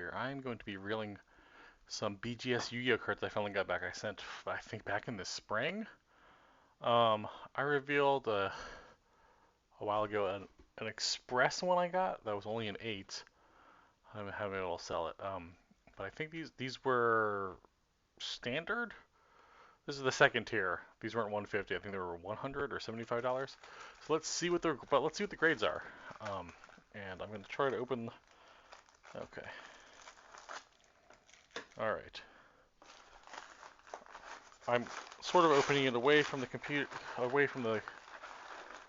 here. I'm going to be reeling some BGS Yu-Gi-Oh cards I finally got back. I sent, I think, back in the spring. I revealed a while ago an express one I got that was only an 8. I haven't been able to sell it. But I think these were standard. This is the second tier. These weren't 150. I think they were 100 or $75. So let's see what the grades are. And I'm going to try to open. Okay. All right. I'm sort of opening it away from the computer, away from the,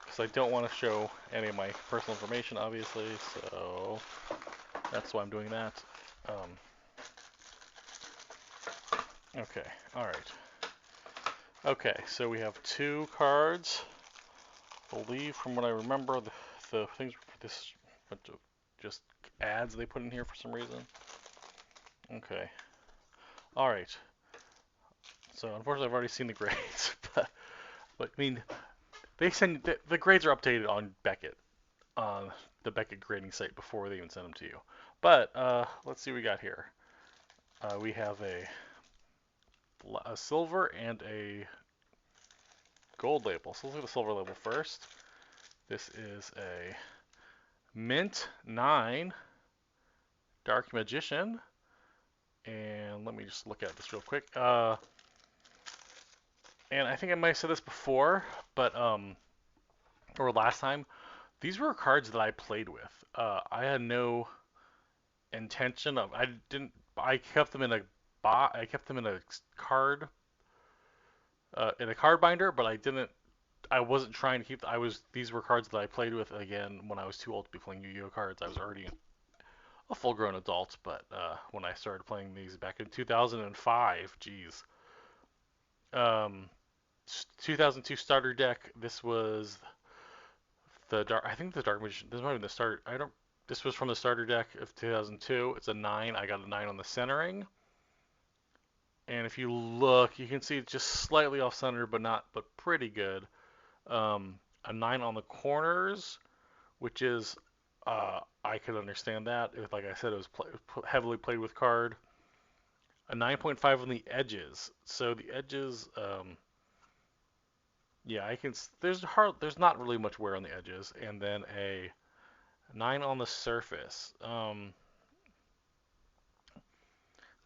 because I don't want to show any of my personal information, obviously. So that's why I'm doing that. Um, okay. All right. Okay. So we have 2 cards. I believe, from what I remember, the things for this bunch of just ads they put in here for some reason. Okay. All right. So unfortunately, I've already seen the grades, but I mean, they send the grades are updated on Beckett, on the Beckett grading site before they even send them to you. But let's see what we got here. We have a silver and a gold label. So let's look at the silver label first. This is a Mint 9 Dark Magician. And let me just look at this real quick. And I think I might have said this before, but or last time, these were cards that I played with. I had no intention of. I didn't. I kept them in a I kept them in a card binder, but I didn't. I wasn't trying to keep. I was. These were cards that I played with again when I was too old to be playing Yu-Gi-Oh cards. I was already a full-grown adult, but when I started playing these back in 2005, geez, 2002 starter deck. This was the dark. I think the Dark Magician. This might have been the starter. I don't. This was from the starter deck of 2002. It's a 9. I got a 9 on the centering. And if you look, you can see it's just slightly off center, but pretty good. A 9 on the corners, which is I could understand that. Like I said, it was heavily played with card. A 9.5 on the edges. So the edges, yeah, I can. There's not really much wear on the edges, and then a 9 on the surface.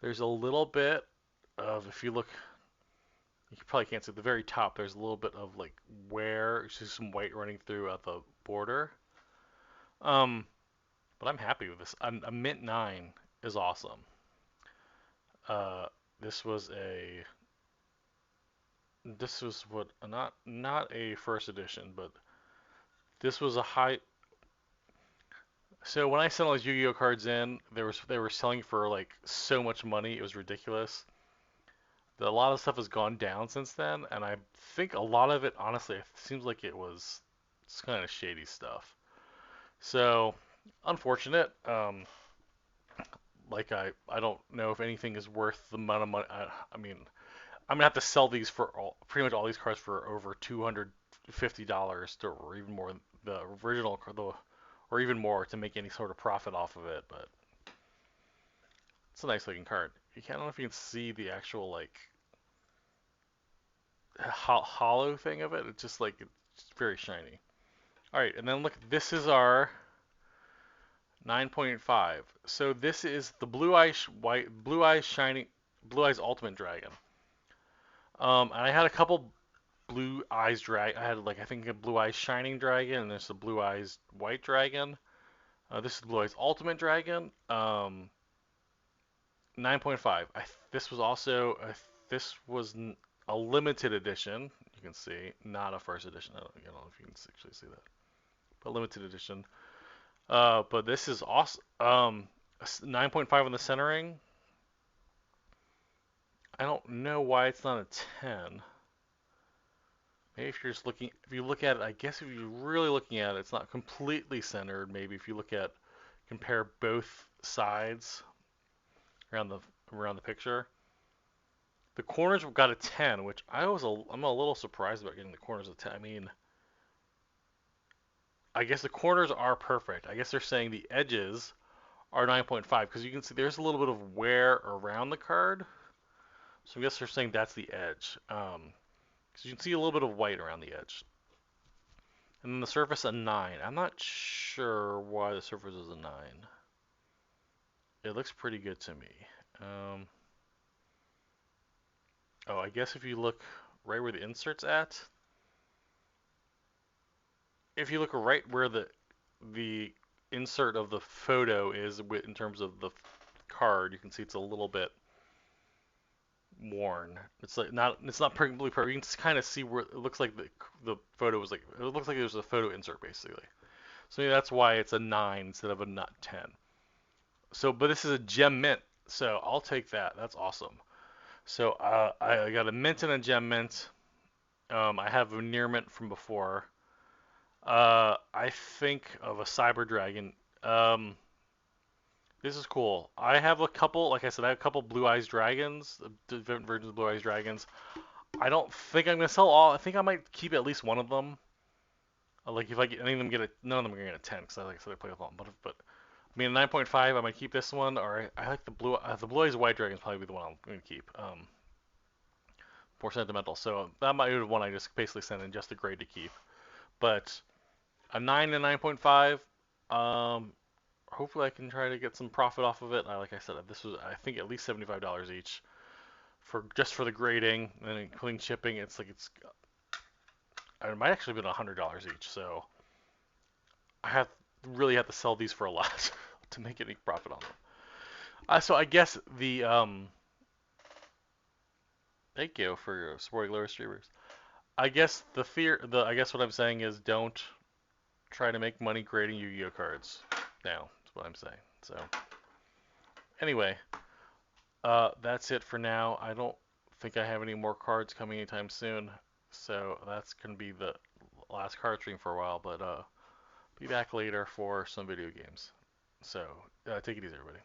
There's a little bit of, if you look, you probably can't see at the very top. There's a little bit of like wear, just some white running through at the border. Um, but I'm happy with this. A mint 9 is awesome. Uh, this was a this was what not a first edition, but this was a high. So when I sent all those Yu-Gi-Oh cards in, they were selling for like so much money, it was ridiculous. A lot of stuff has gone down since then, and I think a lot of it, honestly, it seems like it's kind of shady stuff. So unfortunate. Like I don't know if anything is worth the amount of money. I mean, I'm gonna have to sell these for pretty much all these cards for over $250 or even more. The original card, or even more to make any sort of profit off of it. But it's a nice looking card. I don't know if you can see the actual like hollow thing of it. It's just like it's very shiny. All right, and then look, this is our 9.5. So this is the Blue Eyes Shining, Blue Eyes Ultimate Dragon. And I had a couple Blue Eyes Dragon. I had like I think a Blue Eyes Shining Dragon, and there's a Blue Eyes White Dragon. This is the Blue Eyes Ultimate Dragon. 9.5. This was also this was a limited edition. You can see, not a first edition. I don't know if you can actually see that, but limited edition. But this is awesome. 9.5 on the centering. I don't know why it's not a 10. Maybe if you're just looking, if you look at it, I guess if you're really looking at it, it's not completely centered. Maybe if you compare both sides around the picture. The corners got a 10, which I'm a little surprised about getting the corners a 10. I mean, I guess the corners are perfect. I guess they're saying the edges are 9.5 because you can see there's a little bit of wear around the card. So I guess they're saying that's the edge. Because you can see a little bit of white around the edge. And then the surface a 9. I'm not sure why the surface is a 9. It looks pretty good to me. Um, oh, I guess if you look right where the insert's at, if you look right where the insert of the photo is in terms of the card, you can see it's a little bit worn. It's not perfectly perfect. You can kind of see where it looks like the photo was like it looks like there's a photo insert basically. So maybe that's why it's a 9 instead of a not 10. So, but this is a gem mint, so I'll take that. That's awesome. So I got a mint and a gem mint. I have a near mint from before. I think of a cyber dragon. Um, this is cool. I have a couple, like I said, I have a couple blue eyes dragons, different versions of blue eyes dragons. I don't think I'm gonna sell all. I think I might keep at least one of them. Like if I get any of them get a, none of them are gonna get a 10 because like I said I play with all. But I mean 9.5, I might keep this one, or I like the blue eyes white dragon is probably the one I'm gonna keep. More sentimental. So that might be the one I just basically sent in just a grade to keep. But a 9 and 9.5. Um, hopefully I can try to get some profit off of it. Like I said, this was I think at least $75 each for just for the grading and including shipping. It's like it might actually have been $100 each. So really have to sell these for a lot to make any profit on them. So I guess thank you for supporting lower streamers. I guess I guess what I'm saying is don't try to make money grading Yu-Gi-Oh cards. Now, that's what I'm saying. So anyway, that's it for now. I don't think I have any more cards coming anytime soon. So that's gonna be the last card stream for a while. But be back later for some video games. So take it easy, everybody.